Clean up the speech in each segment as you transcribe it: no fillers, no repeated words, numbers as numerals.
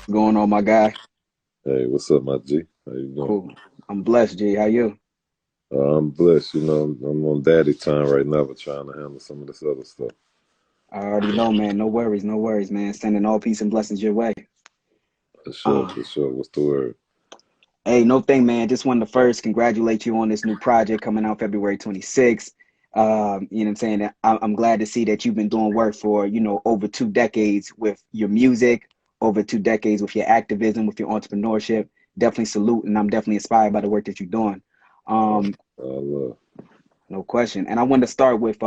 Going on, my guy? Hey, what's up, my G? How you doing? Cool. I'm blessed, G. How you? I'm blessed. I'm on daddy time right now, but trying to handle some of this other stuff. I already know, man. No worries, man. Sending all peace and blessings your way. For sure, Uh, for sure. What's the word? hey, no thing, man. Just wanted to first congratulate you on this new project coming out February 26th. You know what I'm saying? I'm glad to see that you've been doing work for, over 2 decades with your music, over 2 decades with your activism, with your entrepreneurship. Definitely salute, and I'm definitely inspired by the work that you're doing. Uh, Um, love. no question. And I wanted to start with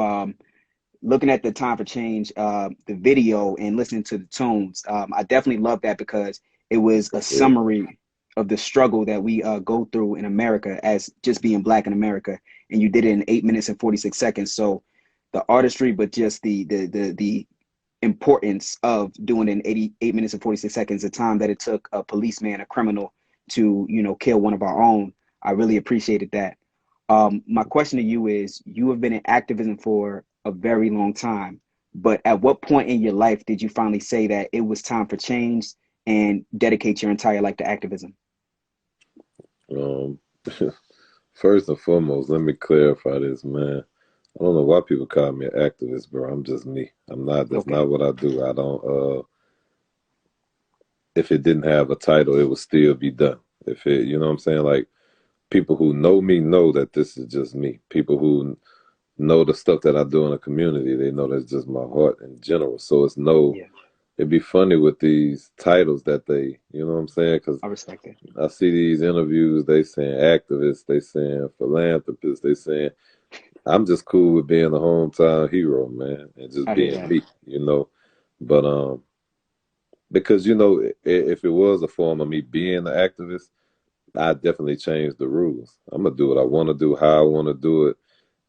looking at the Time for Change, the video and listening to the tunes. I definitely love that because it was a Yeah, summary of the struggle that we go through in America as just being Black in America, and you did it in 8 minutes and 46 seconds. So the artistry, but just the importance of doing it in 8 minutes and 46 seconds, the time that it took a policeman, a criminal, to kill one of our own. I really appreciated that. My question to you is: you have been in activism for a very long time, but at what point in your life did you finally say that it was time for change and dedicate your entire life to activism? Um, first and foremost, let me clarify this, man. I don't know why people call me an activist, bro. I'm just me. I'm not. That's Okay. not what I do. I don't. If it didn't have a title, it would still be done. If it, you know what I'm saying? Like people who know me know that this is just me. People who know the stuff that I do in the community. They know that's just my heart in general. So it's no, Yeah, it'd be funny with these titles that they, you know what I'm saying? Because I respect it. I see these interviews, they saying activists, they saying philanthropists, they saying, I'm just cool with being a hometown hero, man, and just I hear being that. me. But because if it was a form of me being an activist, I definitely changed the rules. I'm gonna do what I want to do, how I want to do it,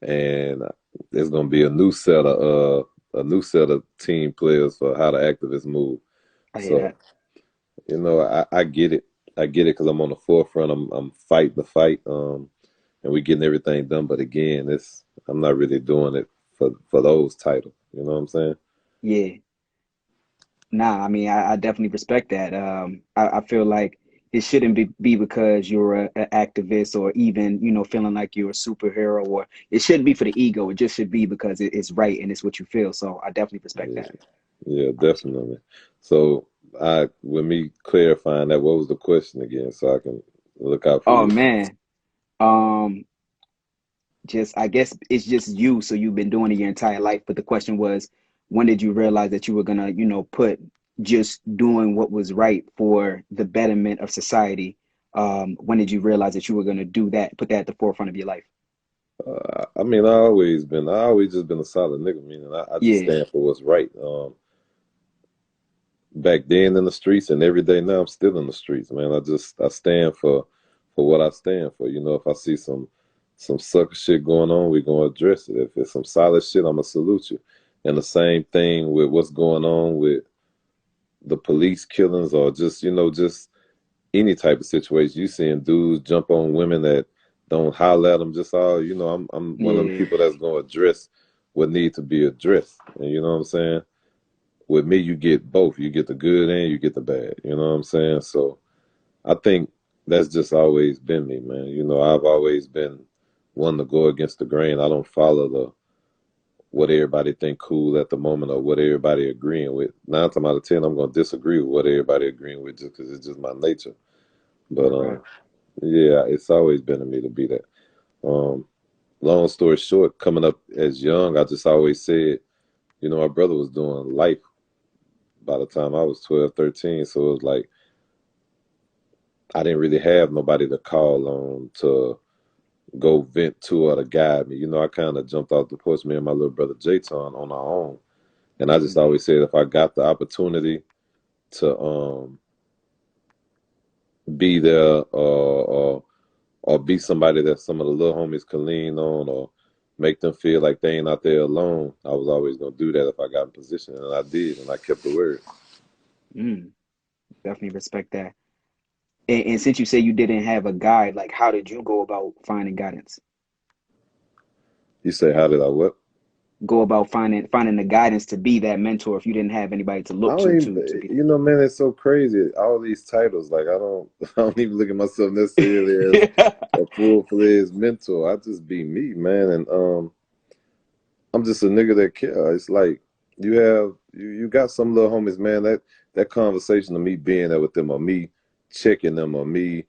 and there's gonna be a new set of team players for how the activists move. I hear So that. I get it. I get it because I'm on the forefront. I'm fighting the fight, and we getting everything done. But again, it's I'm not really doing it for those titles. You know what I'm saying? Yeah. Nah, I mean, I definitely respect that. I feel like it shouldn't be because you're an activist or even, feeling like you're a superhero, or it shouldn't be for the ego. It just should be because it's right and it's what you feel. So I definitely respect Yeah, that. yeah, I respect. definitely. So with me clarifying that, what was the question again, so I can look out for Oh you? man. Um, just I guess it's just you, so you've been doing it your entire life. But the question was, when did you realize that you were gonna, put just doing what was right for the betterment of society? When did you realize that you were gonna do that, put that at the forefront of your life? I mean, I always just been a solid nigga, meaning I just Yeah, stand for what's right. Back then in the streets and every day now, I'm still in the streets, man. I stand for what I stand for. If I see some sucker shit going on, we gonna address it. If it's some solid shit, I'ma salute you. And the same thing with what's going on with the police killings or just any type of situation. You seeing dudes jump on women that don't holler at them, just all I'm one of the yeah, people that's gonna address what need to be addressed. And you know what I'm saying? With me, you get both. You get the good and you get the bad. You know what I'm saying? So I think that's just always been me, man. I've always been one to go against the grain. I don't follow the what everybody think cool at the moment or what everybody agreeing with. 9 times out of 10, I'm gonna disagree with what everybody agreeing with just because it's just my nature. But okay, yeah, it's always been in me to be that. Um, long story short, coming up as young, I just always said, my brother was doing life by the time I was 12, 13. So it was like I didn't really have nobody to call on to go vent to or to guide me. I kind of jumped off the porch, me and my little brother Jayton on our own. And I just hmm, always said if I got the opportunity to be there or be somebody that some of the little homies can lean on or make them feel like they ain't out there alone, I was always gonna do that if I got in position. And I did, and I kept the word. mm, definitely respect that. And since you say you didn't have a guide, like how did you go about finding guidance? You say, how did I what? go about finding the guidance to be that mentor if you didn't have anybody to I look don't to even, be you know, man, it's so crazy. All these titles, like I don't, I don't even look at myself necessarily as that? a full-fledged mentor. I just be me, man, and I'm just a nigga that care. It's like you got some little homies, man. That conversation of me being there with them, or me checking them, or me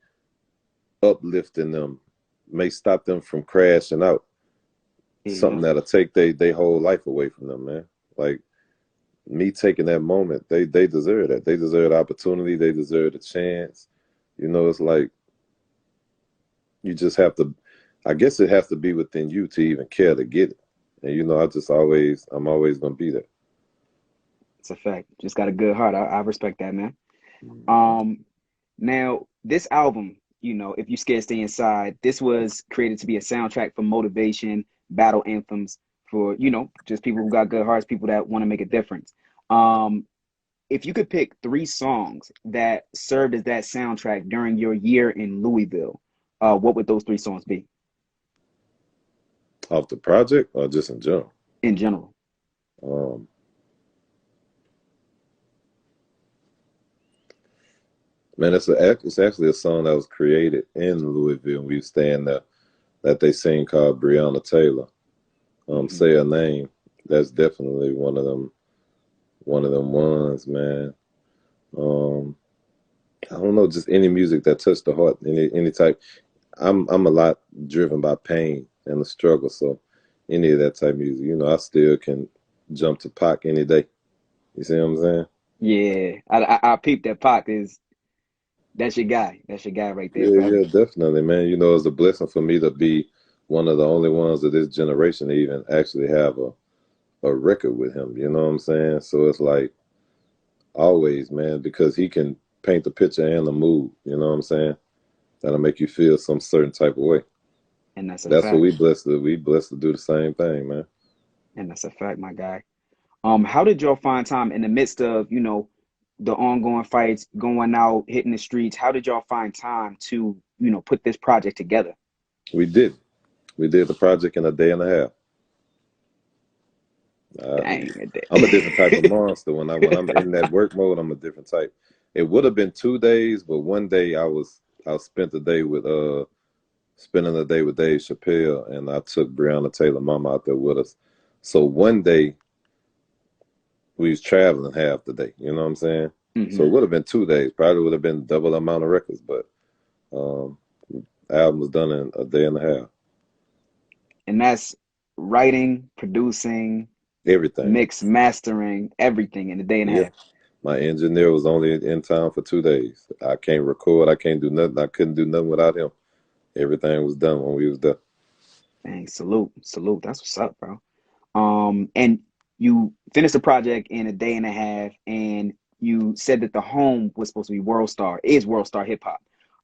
uplifting them, may stop them from crashing out. There you Something go. that'll take they whole life away from them, man. Like me taking that moment, they deserve that. They deserve the opportunity. They deserve the chance. You know, it's like you just have to. I guess it has to be within you to even care to get it. And you know, I'm always gonna be there. It's a fact. Just got a good heart. I respect that, man. Mhm. Um, Now this album, if you scared stay inside, this was created to be a soundtrack for motivation, battle anthems for, just people who got good hearts, people that want to make a difference. Um, if you could pick three songs that served as that soundtrack during your year in Louisville, what would those three songs be Off the project or just in general. in general? Um, Man, it's actually a song that was created in Louisville. We was staying there that they sing called Breonna Taylor. Hmm. Say her name. That's definitely one of them ones, man. Um, I don't know, just any music that touched the heart, any type. I'm a lot driven by pain and the struggle, so any of that type of music, you know, I still can jump to Pac any day. You see what I'm saying? Yeah, I peeped that Pac is that's your guy. That's your guy right there, Yeah, bro. yeah, definitely, man. You know, it's a blessing for me to be one of the only ones of this generation to even actually have a record with him. You know what I'm saying? So it's like always, man, because he can paint the picture and the mood. You know what I'm saying? That'll make you feel some certain type of way. And that's a That's what fact. we blessed to do the same thing, man. And that's a fact, my guy. How did y'all find time in the midst of, the ongoing fights, going out, hitting the streets? How did y'all find time to, put this project together? We did. We did the project in a day and a half. Uh, Dang. I'm a different type of monster. When I'm in that work mode, I'm a different type. It would have been 2 days, but one day I spent the day with spending the day with Dave Chappelle, and I took Breonna Taylor mama out there with us. So one day we was traveling half the day. You know what I'm saying? So Hmm. it would have been 2 days. Probably would have been double amount of records, but um, album was done in a day and a half. And that's writing, producing, Everything. mix, mastering, everything in a day and a Yeah. half. My engineer was only in town for 2 days. I can't record. I can't do nothing. I couldn't do nothing without him. Everything was done when we was there. Dang, salute, salute. That's what's up, bro. And you finished the project in a day and a half, and you said that the home was supposed to be World Star, is World Star Hip Hop.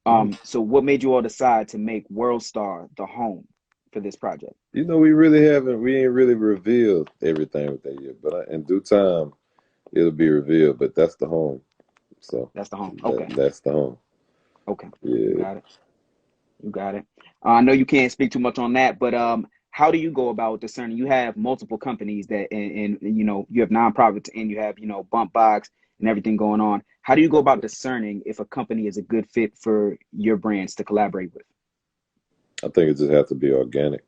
Mm. So what made you all decide to make World Star the home for this project? You know, we ain't really revealed everything with that yet, but in due time, it'll be revealed. But that's the home. So That's the home. Okay, that's the home. okay, you Yeah. got it. You got it. I know you can't speak too much on that, but how do you go about discerning? You have multiple companies that, and you have nonprofits, and you have Bump Box and everything going on. How do you go about discerning if a company is a good fit for your brands to collaborate with? I think it just has to be organic.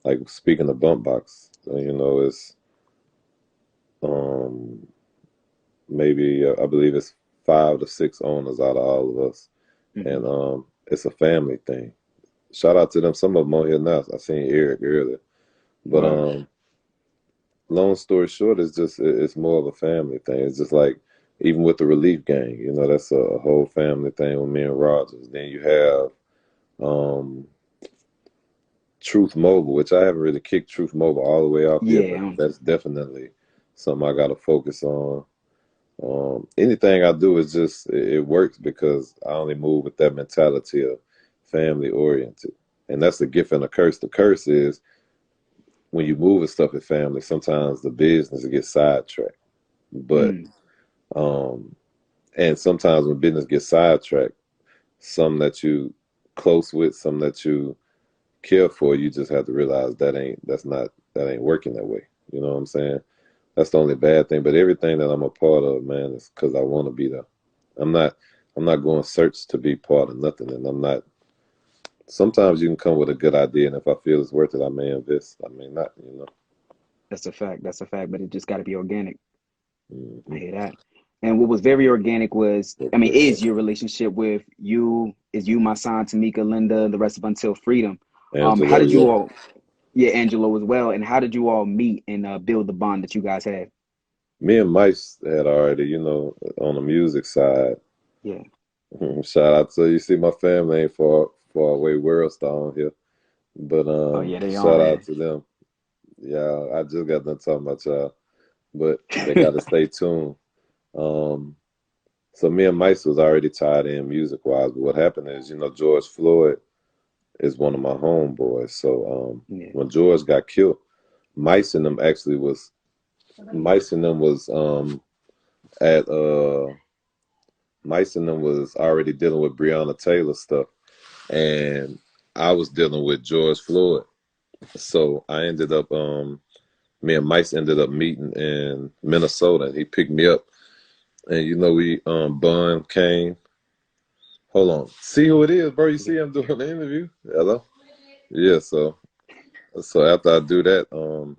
Like speaking of bump box, you know, it's um maybe I believe it's 5 to 6 owners out of all of us, Hmm. and it's a family thing. Shout out to them. Some of them on here now. I seen Eric earlier, but Word. long story short, it's more of a family thing. It's just like even with the Relief Gang, you know, that's a whole family thing with me and Rogers. Then you have um Truth Mobile, which I haven't really kicked Truth Mobile all the way off yet, but Yeah. that's definitely something I got to focus on. Anything I do is just it works because I only move with that mentality of family oriented, and that's the gift and a curse. The curse is when you move with stuff in family, sometimes the business gets sidetracked. But Mm. um, and sometimes when business gets sidetracked, some that you close with, some that you care for, you just have to realize that's not. that ain't working that way. You know what I'm saying? That's the only bad thing. But everything that I'm a part of, man, is because I want to be there. I'm not I'm not going search to be part of nothing, and I'm not. Sometimes you can come with a good idea, and if I feel it's worth it, I may invest. I may not. You know. That's a fact. That's a fact. But it just got to be organic. I Hmm. hear that. And what was very organic was, I mean, is your relationship with you, is you, my son, Tamika, Linda, the rest of Until Freedom. How Angelo, did you yeah. all, yeah, Angelo as well, and how did you all meet and build the bond that you guys had? Me and Mice had already, on the music side. Yeah. Shout out to you. See, my family ain't far away. World star on here, but Oh yeah, they shout on out here. to them. Yeah, I just got done talking about y'all, but they got to stay tuned. Um, so me and Mice was already tied in music wise, but what happened is, George Floyd is one of my homeboys. So Yeah. when George got killed, Mice and them actually was Mice and them was at Mice and them was already dealing with Breonna Taylor stuff, and I was dealing with George Floyd. So I ended up me and Mice ended up meeting in Minnesota, and he picked me up, and we Bun came. Hold on, see who it is, bro? You see Okay. I'm doing the interview. Hello, yeah. So after I do that,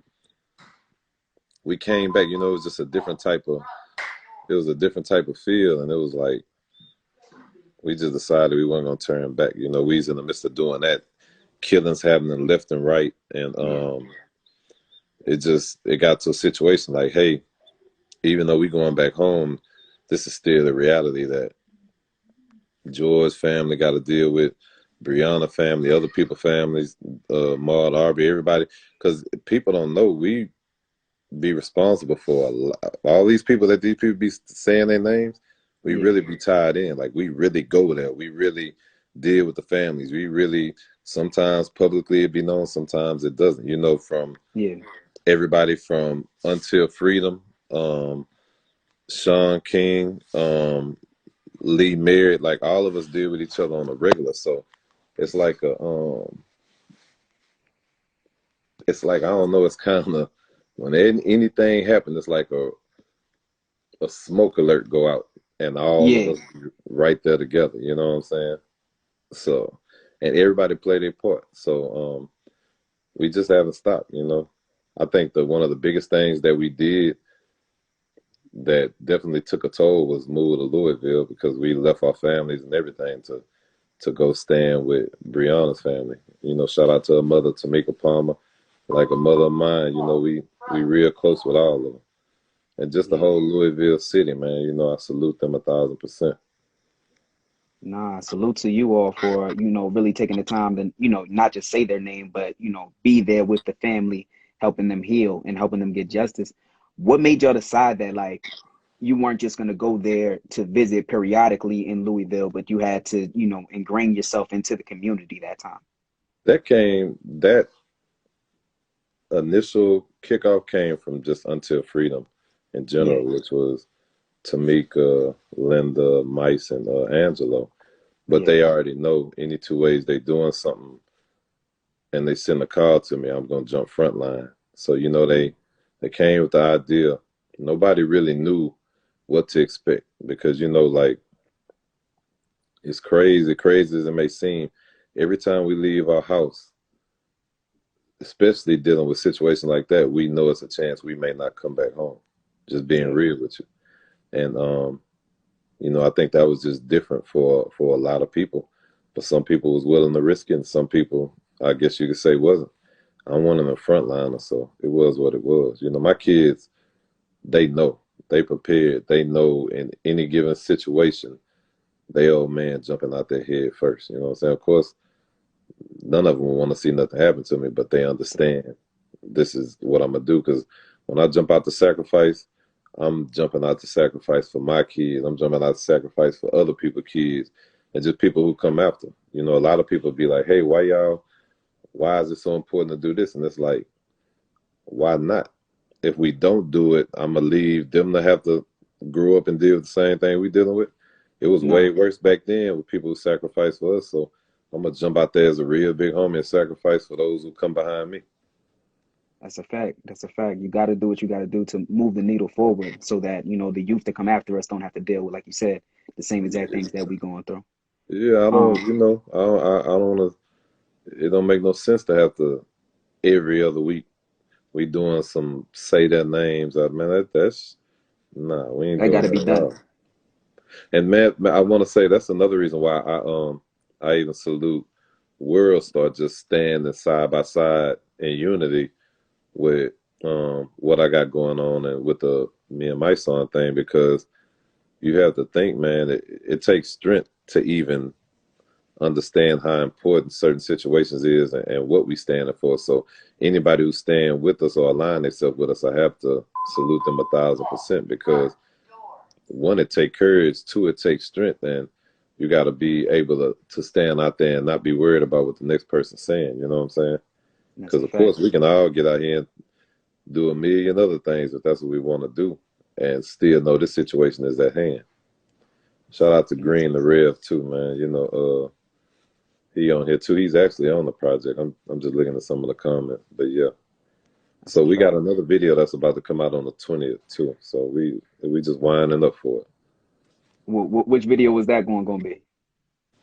we came back. It was just a different type of. It was a different type of feel, and it was like we just decided we weren't gonna turn back. We was in the midst of doing that, killings happening left and right, and Yeah. it got to a situation like, hey, even though we going back home, this is still the reality that George family got to deal with, Breonna family, other people families, Maud Arbery, everybody, because people don't know we be responsible for a lot. All these people that these people be saying their names. We Yeah. really be tied in. Like we really go there. We really deal with the families. We really sometimes publicly it be known, sometimes it doesn't. From Yeah. everybody from Until Freedom, Sean King, Lee Merritt, like all of us deal with each other on a regular. So it's like it's like I don't know. It's kind of when anything happens, it's like a smoke alert go out, and all of Yeah. us right there together. You know what I'm saying? So, and everybody play their part. So we just haven't stopped. I think that one of the biggest things that we did that definitely took a toll was move to Louisville because we left our families and everything to go stand with Breonna's family. Shout out to her mother, Tamika Palmer, like a mother of mine. We real close with all of them, and just the Yeah. whole Louisville city, man. I salute them 1,000%. Nah, salute to you all for, really taking the time to, not just say their name, but, be there with the family, helping them heal and helping them get justice. What made y'all decide that, like, you weren't just going to go there to visit periodically in Louisville, but you had to, ingrain yourself into the community that time? That initial kickoff came from just Until Freedom in Yeah. general, which was Tamika, Linda, Mice, and Angelo. But Yeah. they already know any two ways they doing something and they send a call to me, I'm gonna jump front line. So Yeah. they came with the idea. Nobody really knew what to expect because like it's crazy as it may seem. Every time we leave our house, especially dealing with situations like that, we know it's a chance we may not come back home. Just being Yeah. real with you. And I think that was just different for a lot of people. But some people was willing to risk it, and some people, I guess you could say, wasn't. I'm one of the frontliners, so it was what it was. My kids, they know, they prepared, they know in any given situation, they old man jumping out their head first. You know what I'm saying? Of course, none of them want to see nothing happen to me, but they understand this is what I'm gonna do. Because when I jump out to sacrifice, I'm jumping out to sacrifice for my kids. I'm jumping out to sacrifice for other people's kids, and just people who come after. A lot of people be like, "Hey, why y'all? Why is it so important to do this?" And it's like, why not? If we don't do it, I'm gonna leave them to have to grow up and deal with the same thing we dealing with. It was way No. worse back then with people who sacrificed for us. So I'm gonna jump out there as a real big homie and sacrifice for those who come behind me. That's a fact. That's a fact. You got to do what you got to do to move the needle forward so that, the youth that come after us don't have to deal with, like you said, the same exact things that we going through. Yeah, I don't, Um, I don't wanna, it don't make no sense to have to every other week we doing some say their names. Man, that's nah, we ain't that got doing to that be at done. all. And man, I want to say that's another reason why I even salute World Star just standing side by side in unity with what I got going on and with the me and my son thing, because you have to think, man, it takes strength to even understand how important certain situations is, and what we standing for. So anybody who stand with us or align themselves with us, I have to salute them 1,000%, because one, it takes courage, two, it takes strength, and you got to be able to stand out there and not be worried about what the next person's saying. You know what I'm saying? That's Because a of fact. course we can all get out here and do a million other things if that's what we want to do, and still know this situation is at hand. Shout out to That's Green the Rev too, man. He on here too. He's actually on the project. I'm just looking at some of the comments, but yeah. that's So a we got fact. another video that's about to come out on the 20th too. So we just winding up for it. Which video was that going to be?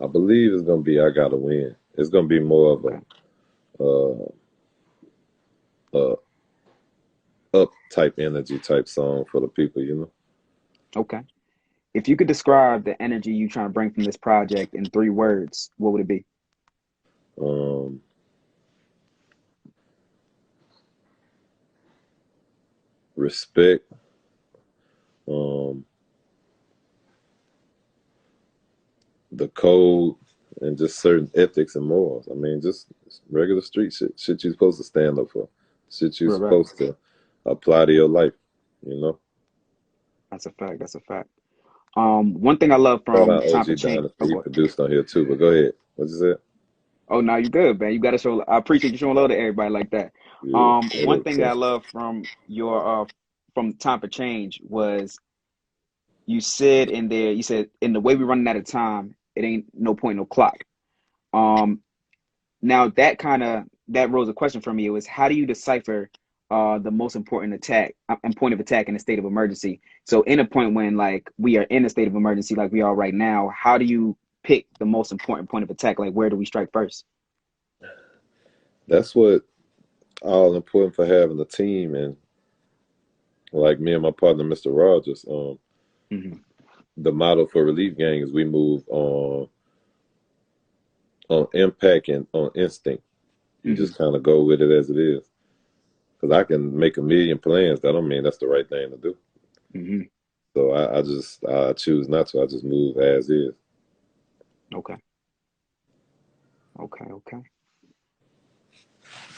I believe it's gonna be I Gotta Win. It's gonna be more of Okay. a up type energy type song for the people. Okay. If you could describe the energy you trying to bring from this project in 3 words, what would it be? Um, Respect, um, the code, and just certain ethics and morals. I mean, just regular street shit you're supposed to stand up for, shit you're Right, right. supposed to apply to your life. You know. That's a fact. That's a fact. One thing I love Shout from out Time for OG Change. Dynasty. Oh, He go ahead. produced on here too. But go ahead. What you said? Oh, no, you good, man. You got to show. I appreciate you showing love to everybody like that. Yeah. One thing that I So, love from your from Time for Change was you said in there. You said in the way we running out of time, it ain't no point no clock. Um, Now that rose a question for me. It was how do you decipher the most important attack and point of attack in a state of emergency? So in a point when like we are in a state of emergency like we are right now, how do you pick the most important point of attack? Like where do we strike first? that's what all important for having a team, and like me and my partner, Mr. Rogers. Hmm. The model for Relief Gang is we move on impact and on instinct. You Hmm. just kind of go with it as it is. Because I can make a million plans. That don't mean that's the right thing to do. Hmm. So I choose not to. I just move as is. Okay. Okay. Okay.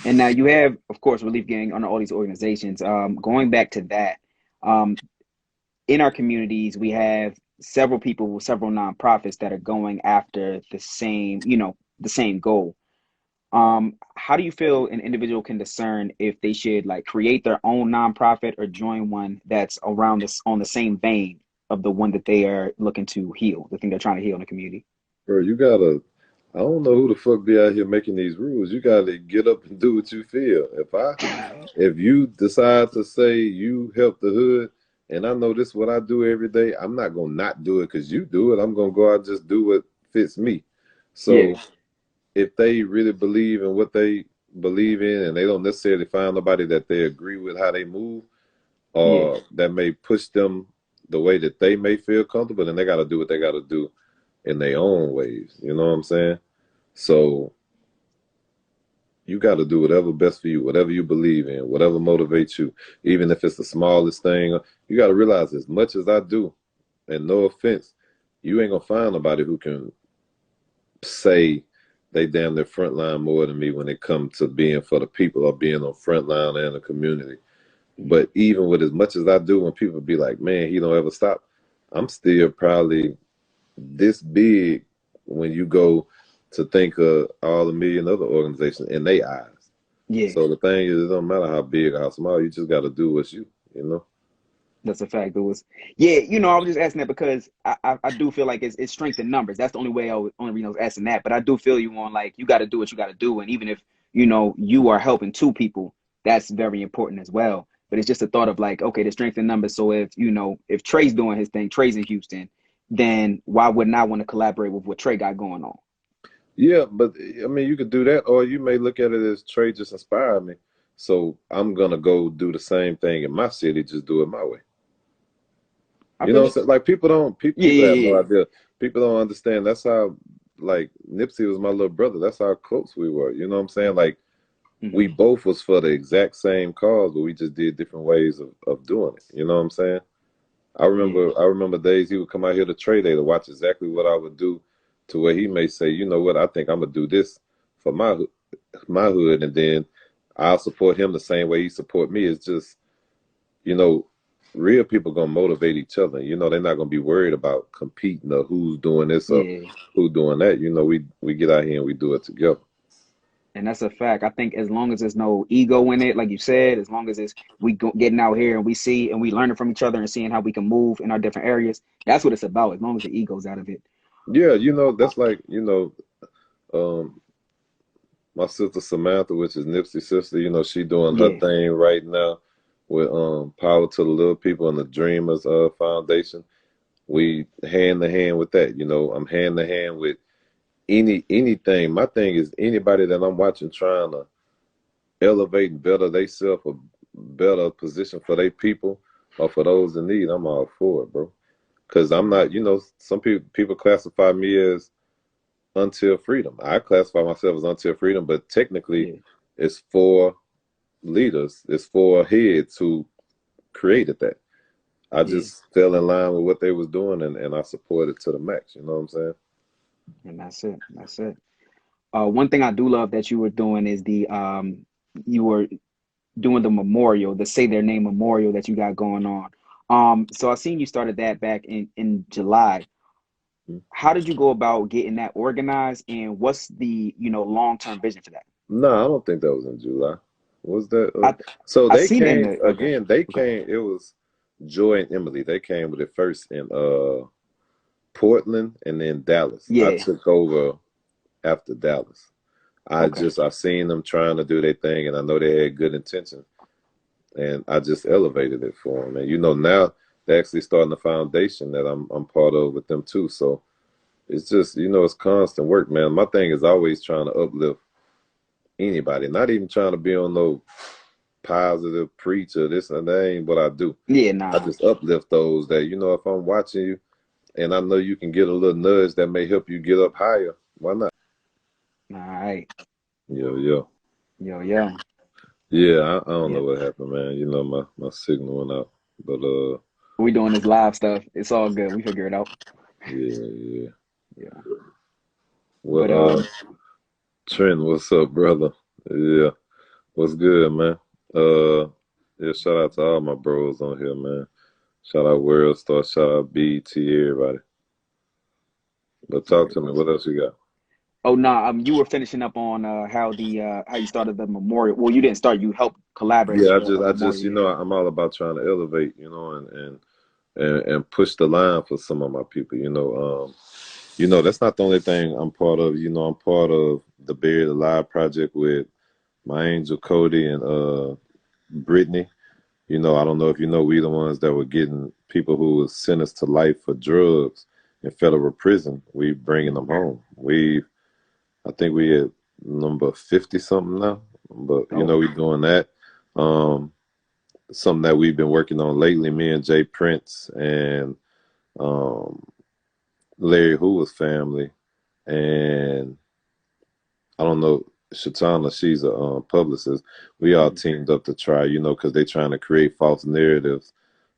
And now you have, of course, Relief Gang under all these organizations. Going back to that, um, in our communities, we have several people, several nonprofits that are going after the same goal. How do you feel an individual can discern if they should like create their own nonprofit or join one that's around this on the same vein of the one that they are looking to heal, the thing they're trying to heal in the community? Bro, you gotta. I don't know who the fuck be out here making these rules. You gotta get up and do what you feel. If you decide to say you help the hood, and I know this is what I do every day, I'm not gonna not do it because you do it. I'm gonna go out and just do what fits me. Yeah, So if they really believe in what they believe in, and they don't necessarily find nobody that they agree with how they move, yeah, or that may push them the way that they may feel comfortable, then they got to do what they got to do in their own ways. You know what I'm saying? So you got to do whatever best for you, whatever you believe in, whatever motivates you, even if it's the smallest thing. You got to realize, as much as I do, and no offense, you ain't gonna find nobody who can say they damn their front line more than me when it comes to being for the people or being on front line and the community. mhm, But even with as much as I do, when people be like, "Man, he don't ever stop," I'm still probably this big when you go to think of all the million other organizations in their eyes. yeah. So the thing is, it don't matter how big or how small, you just got to do what's you. You know. That's a fact. It was, yeah. I was just asking that because I do feel like it's strength in numbers. That's the only reason I was asking that. But I do feel you on like you got to do what you got to do, and even if you are helping two people, that's very important as well. But it's just a thought of like, okay, the strength in numbers. So if if Trey's doing his thing, Trey's in Houston, then why wouldn't I want to collaborate with what Trey got going on? Yeah, but I mean, you could do that, or you may look at it as Trey just inspired me, so I'm gonna go do the same thing in my city, just do it my way. I You know feel what I'm it. saying? Like people don't, Yeah, people have yeah, no yeah. idea. People don't understand. That's how, like Nipsey was my little brother. That's how close we were. You know what I'm saying? Like we Hmm. both was for the exact same cause, but we just did different ways of doing it. You know what I'm saying? Yeah, I remember days he would come out here to trade day to watch exactly what I would do, to where he may say, you know what, I think I'm gonna do this for my hood, and then I'll support him the same way he support me. It's just, you know, real people gonna motivate each other. You know, they're not gonna be worried about competing or who's doing this or yeah. who's doing that. You know, we get out here and we do it together. And that's a fact. I think as long as there's no ego in it, like you said, as long as it's getting out here and we see and we learning from each other and seeing how we can move in our different areas, that's what it's about. As long as the ego's out of it. Yeah, you know, that's like, um, my sister Samantha, which is Nipsey's sister, you know, she doing her Yeah, thing right now with Power to the Little People and the Dreamers Foundation. We hand to hand with that. You know, I'm hand to hand with anything. My thing is anybody that I'm watching trying to elevate and better themselves, a better position for their people or for those in need, I'm all for it, bro. Cause I'm not, you know, some people classify me as until freedom. I classify myself as until freedom, but technically yeah, it's for leaders, it's for heads who created that. I yeah. just fell in line with what they was doing, and I supported to the max. You know what I'm saying? And that's it. That's it. One thing I do love that you were doing is the you were doing the memorial, the Say Their Name memorial that you got going on. So I seen you started that back in July. How did you go about getting that organized, and what's the long-term vision for that? No, I don't think that was in July. Was that? I So I they seen it in came the okay, again. They okay, came. It was Joy and Emily. They came with it first in Portland and then Dallas. I yeah, took over after Dallas. okay, I seen them trying to do their thing, and I know they had good intention, and I just elevated it for them. And you know, now they're actually starting a foundation that I'm part of with them too. So it's just, you know, it's constant work, man. My thing is always trying to uplift anybody, not even trying to be on no positive preacher, this and that ain't what I do. yeah, I nah, just uplift those that, you know, if I'm watching you and I know you can get a little nudge that may help you get up higher, why not? all right, Yeah, yeah. yo, Yeah, I don't know yeah. what happened, man. You know, my signal went out. But We doing this live stuff. It's all good. We figure it out. yeah, yeah. Yeah, What but Trent, what's up, brother? Yeah. What's good, man? Uh yeah, shout out to all my bros on here, man. Shout out World Star, shout out BT, everybody. But talk word. to me, what else you got? Oh no, you were finishing up on how you started the memorial. Well, you didn't start. You helped collaborate Yeah, with the I just, memorial. you Yeah. know, I'm all about trying to elevate, you know, and push the line for some of my people, you know. You know, that's not the only thing I'm part of. You know, I'm part of the Buried Alive project with my angel Cody and Brittany. You know, I don't know if you know, we the ones that were getting people who was sentenced to life for drugs in federal prison. We bringing them Mhm. home. I think we at number 50 something now, but you know, Oh, we doing that. Um, Something that we've been working on lately, me and Jay Prince and um, Larry Hoover's family, and I don't know, Shatana, she's a publicist. We all mhm, teamed up to try, you know, because they're trying to create false narratives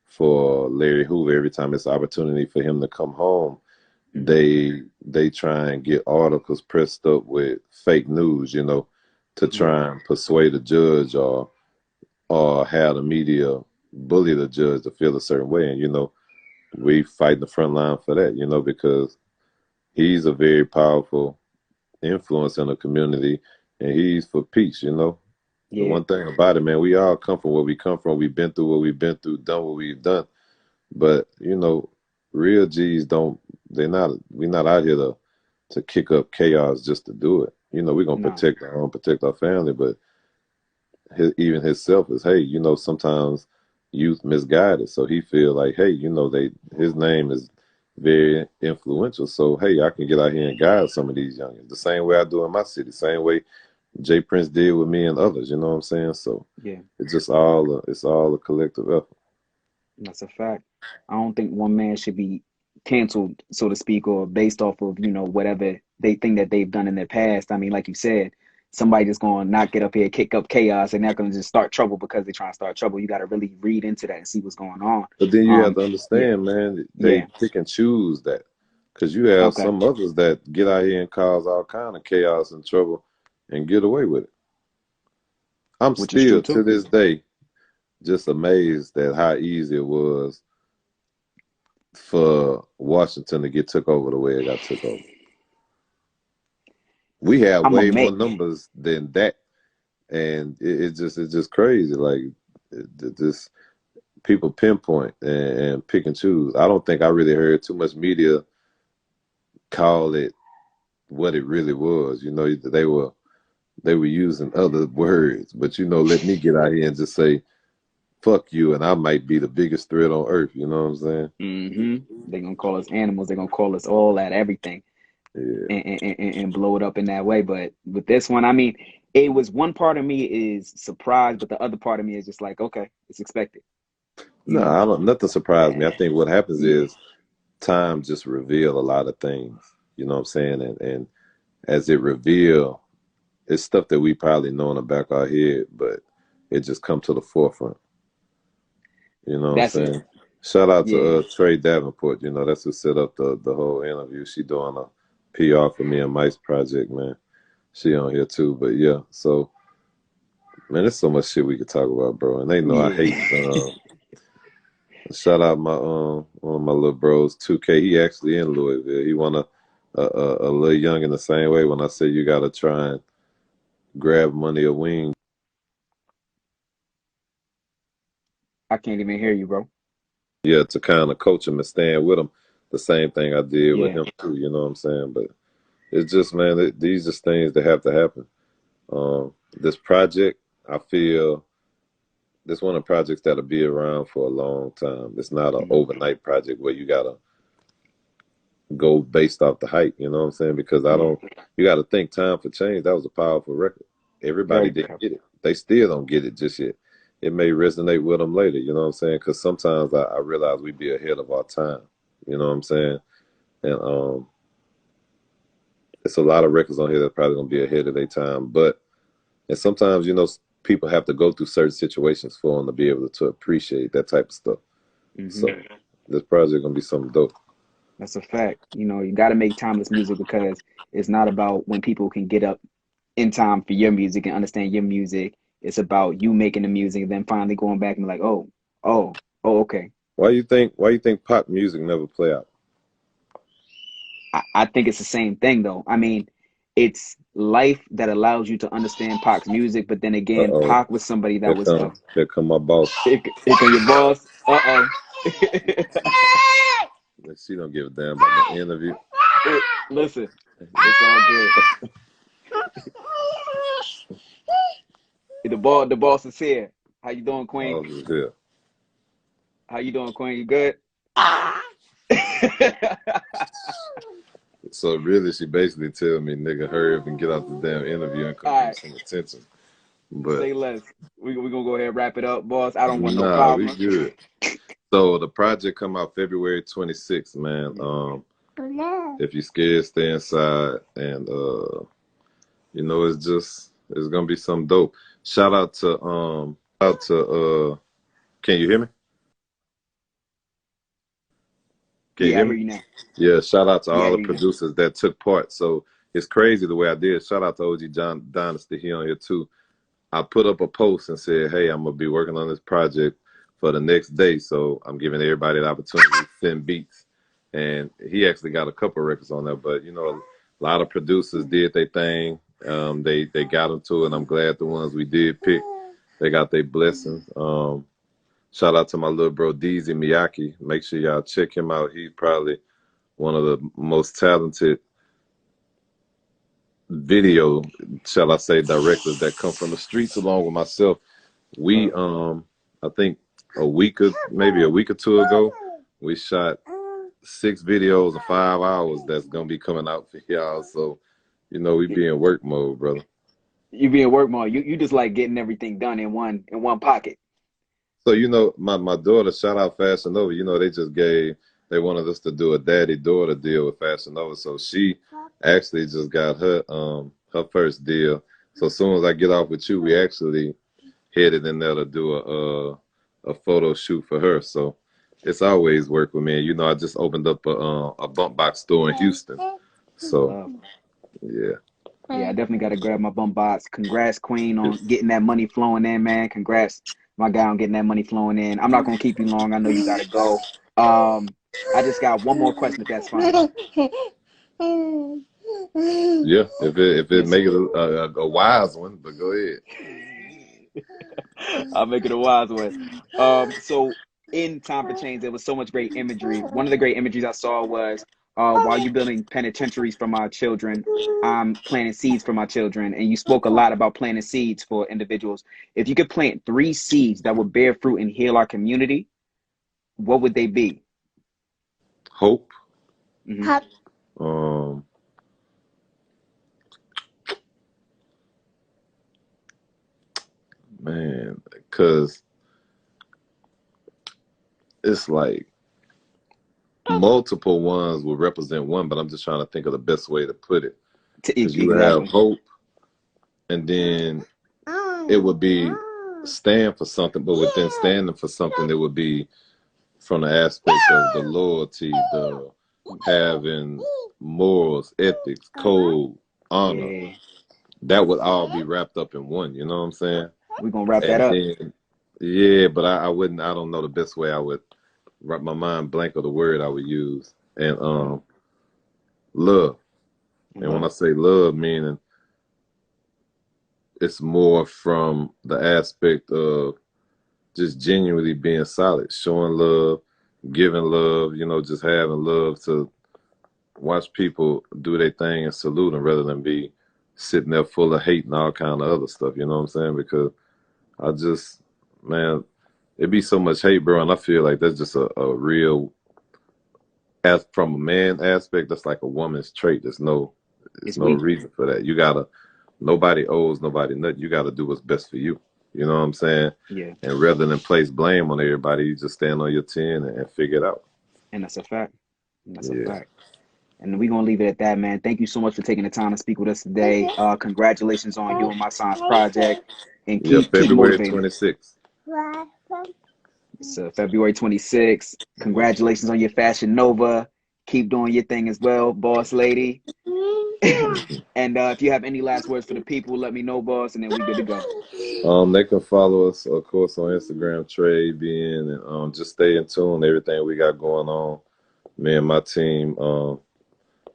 for Larry Hoover. Every time it's an opportunity for him to come home, mhm, they try and get articles pressed up with fake news, you know, to yeah, try and persuade a judge or have the media bully the judge to feel a certain way. And you know, we fight the front line for that, you know, because he's a very powerful influence in the community, and he's for peace, you know. The yeah, one thing about it, man, we all come from where we come from. We've been through what we've been through, done what we've done. But you know, real G's don't. They're not. We're not out here to kick up chaos just to do it. You know, we're gonna nah, protect our own, protect our family, but even himself is, hey, sometimes youth misguided. So he feel like, hey, his name is very influential. So hey, I can get out here and guide some of these youngins the same way I do in my city, same way Jay Prince did with me and others. You know what I'm saying? So Yeah, it's all a collective effort. that's a fact. I don't think one man should be canceled, so to speak, or based off of, whatever they think that they've done in their past. I mean, like you said, somebody just going to not get up here, kick up chaos, and they're going to just start trouble because they're trying to start trouble. You got to really read into that and see what's going on. But then you have to Yeah, understand, man, they yeah, pick and choose that. Because you have okay, some others that get out here and cause all kind of chaos and trouble and get away with it. I'm which is true still, to too. this day, just amazed at how easy it was for Washington to get took over the way it got took over. We have I'm a way more mate. numbers than that, and it's just crazy. Like this people pinpoint and pick and choose. I don't think I really heard too much media call it what it really was. They were using other words, but let me get out here and just say fuck you, and I might be the biggest threat on earth. You know what I'm saying? They're going to call us animals. They're going to call us all that, everything. Yeah. And blow it up in that way. But with this one, I mean, it was one part of me is surprised, but the other part of me is just like, okay, it's expected, you No, know. I don't. Nothing surprised me. I Uh, think what happens yeah, is time just reveal a lot of things. You know what I'm saying? And as it reveal, it's stuff that we probably know in the back of our head, but it just come to the forefront. You know what I'm that's it. saying? Shout out to Yeah, Trey Davenport. That's who set up the whole interview. She doing a PR for me and Mike's project, man. She on here too, but yeah. So man, there's so much shit we could talk about, bro. And they know I hate. yeah. Shout out my one of my little bros, 2K. He actually in Louisville. He want a little young in the same way. When I say you gotta try and grab money or wing, I can't even hear you, bro. yeah, to kind of coach him and stand with him. The same thing I did with Yeah. him too. You know what I'm saying? But it's just, man, these are things that have to happen. This project, I feel, this one of the projects that'll be around for a long time. It's not an Hmm. overnight project where you gotta go based off the hype. You know what I'm saying? Because I Yeah. don't. You got to think time for change. That was a powerful record. Everybody Very didn't powerful. get it. They still don't get it just yet. It may resonate with them later. You know what I'm saying? Because sometimes I realize we be ahead of our time. You know what I'm saying? And it's a lot of records on here that probably gonna be ahead of their time. But and sometimes people have to go through certain situations for them to be able to appreciate that type of stuff. Hmm. So this project gonna be something dope. That's a fact. You got to make timeless music because it's not about when people can get up in time for your music and understand your music. It's about you making the music and then finally going back and be like, oh, oh, okay. Why you think pop music never play out? I think it's the same thing though. I mean, it's life that allows you to understand Pac's music, but then Uh again, oh. Pac was somebody that was Here come my boss. here come your boss. Uh-oh. She don't give a damn about the interview. Listen, it's all good. The boss is here. How you doing, Queen? Boss is here. How you doing, Queen? You good? So really, she basically tell me, nigga, hurry up and get out the damn interview and come All give me right, some attention. But say less. We gonna go ahead and wrap it up, boss. I don't want no nah, we problems. good. So the project come out February 26th, man. If you scared, stay inside, and it's gonna be some dope. Shout out to can you hear me? Can you Yeah, I hear hear me? you now. Yeah, shout out to Yeah, I all the hear you now. producers that took part. So it's crazy the way I did. Shout out to OG John Dynasty, he on here too. I put up a post and said, hey, I'm gonna be working on this project for the next day. So I'm giving everybody the opportunity to send beats. And he actually got a couple records on there, but a lot of producers did their thing. They got them to it, and I'm glad the ones we did pick, they got their blessings. Shout out to my little bro Deezy Miyake. Make sure y'all check him out. He's probably one of the most talented video, shall I say, directors that come from the streets along with myself. We I think maybe a week or two ago, we shot 6 videos in 5 hours that's gonna be coming out for y'all. So, we be in work mode, brother. You be in work mode. You just like getting everything done in one pocket. So, my daughter, shout out Fashion Nova, they wanted us to do a daddy-daughter deal with Fashion Nova. So she actually just got her first deal. So as soon as I get off with you, we actually headed in there to do a photo shoot for her. So it's always work with me. I just opened up a bump box store in Houston. So yeah. Yeah, I definitely got to grab my bump box. Congrats, Queen, on getting that money flowing in, man. Congrats, my guy, on getting that money flowing in. I'm not gonna keep you long. I know you gotta go. I just got one more question, if that's fine. Yeah, if it make it a wise one, but go ahead. I'll make it a wise one. So in Time for Change, there was so much great imagery. One of the great imageries I saw was while you're building penitentiaries for my children, I'm planting seeds for my children. And you spoke a lot about planting seeds for individuals. If you could plant 3 seeds that would bear fruit and heal our community, what would they be? Hope. Mm-hmm. Man, because it's like multiple ones will represent one, but I'm just trying to think of the best way to put it. Because you have hope, and then it would be stand for something, but within standing for something, it would be from the aspect of the loyalty, the having morals, ethics, code, honor. Yeah. That would all be wrapped up in one. You know what I'm saying? We're gonna wrap that And up. then, yeah, but I wouldn't. I don't know the best way I would wrap my mind blank of the word I would use. And love. And when I say love, meaning it's more from the aspect of just genuinely being solid, showing love, giving love, just having love to watch people do their thing and salute them rather than be sitting there full of hate and all kind of other stuff, you know what I'm saying? Because I just, man, it be so much hate, bro, and I feel like that's just a real, as from a man aspect, that's like a woman's trait. There's no reason for that. Nobody owes nobody nothing. You gotta do what's best for you. You know what I'm saying? Yeah. And rather than place blame on everybody, you just stand on your 10 and figure it out. And that's a fact. That's a fact. And we're gonna leave it at that, man. Thank you so much for taking the time to speak with us today. Congratulations on you and my son's project, and keep February motivating. 26th. So February 26th. Congratulations on your Fashion Nova. Keep doing your thing as well, boss lady. And if you have any last words for the people, let me know, boss, and then we good to go. They can follow us, of course, on Instagram, Trey being, and just stay in tune. Everything we got going on, me and my team,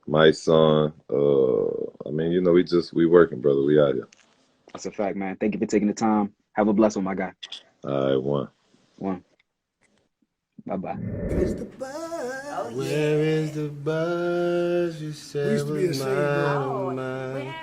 my son. I mean, we working, brother. We out here. That's a fact, man. Thank you for taking the time. Have a blessed one, my guy. All right, one. Bye-bye. Where is the buzz? You said was mine.